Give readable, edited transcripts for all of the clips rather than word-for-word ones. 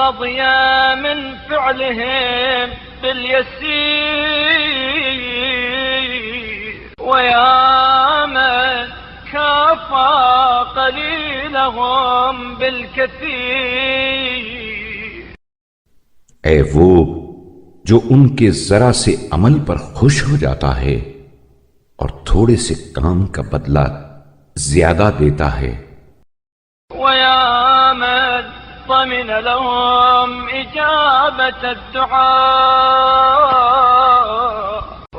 راضيا من فعلهم باليسير ويا من كافى قليلهم بالكثير. اے وہ جو ان کے ذرا سے عمل پر خوش ہو جاتا ہے اور تھوڑے سے کام کا بدلہ زیادہ دیتا ہے. ويا من ضمن لهم إجابة الدعاء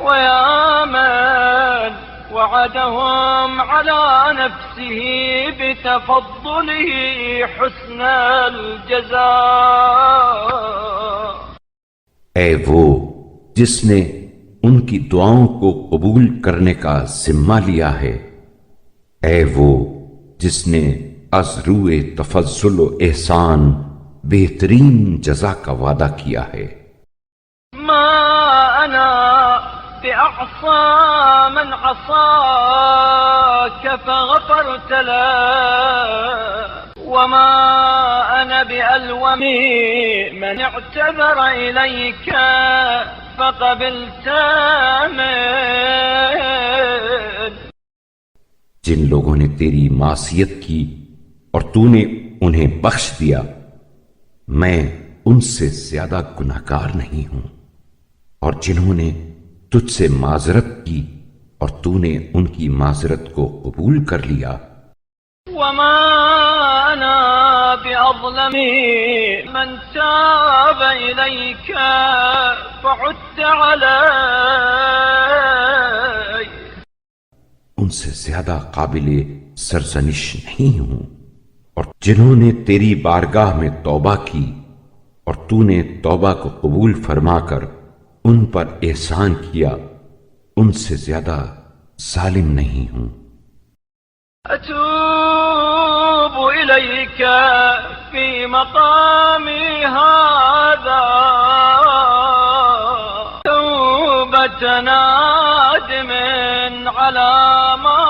ويا من وعدهم على نفسه بتفضله حسن الجزاء. اے وہ جس نے ان کی دعاؤں کو قبول کرنے کا ذمہ لیا ہے، اے وہ جس نے از روئے تفضل و احسان بہترین جزا کا وعدہ کیا ہے. ما أنا بأعصى من عصاك فغفرت له وما أنا بألوم من اعتذر إليك فقبلت منه. جن لوگوں نے تیری معصیت کی اور تو نے انہیں بخش دیا، میں ان سے زیادہ گناہگار نہیں ہوں، اور جنہوں نے تجھ سے معذرت کی اور تو نے ان کی معذرت کو قبول کر لیا. وما أنا بأظلم من تاب إليك فعدت عليه. ان سے زیادہ قابل سرزنش نہیں ہوں، اور جنہوں نے تیری بارگاہ میں توبہ کی اور تو نے توبہ کو قبول فرما کر ان پر احسان کیا، ان سے زیادہ ظالم نہیں ہوں. أتوب إليك في مقامي هذا توبة نادم على ما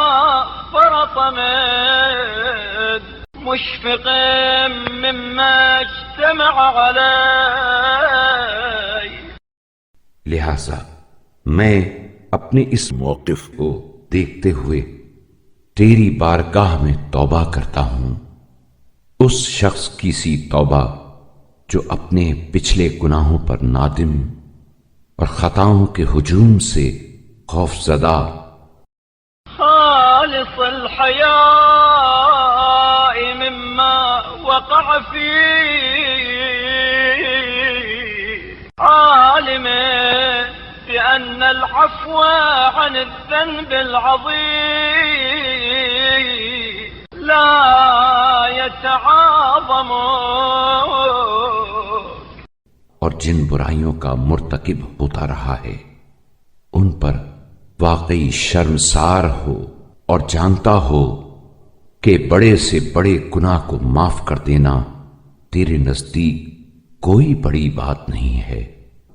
فرط من مشفق مما اجتمع عليه. لہذا میں اپنے اس موقف کو دیکھتے ہوئے تیری بارگاہ میں توبہ کرتا ہوں، اس شخص کی سی توبہ جو اپنے پچھلے گناہوں پر نادم اور خطاؤں کے ہجوم سے خوف زدہ. خالص الحياء مما وقع فيه عالم بأن العفو عن الذنب العظيم لا يتعاظم. اور جن برائیوں کا مرتکب ہوتا رہا ہے ان پر واقعی شرمسار ہو اور جانتا ہو کہ بڑے سے بڑے گناہ کو معاف کر دینا تیرے نزدیک کوئی بڑی بات نہیں ہے.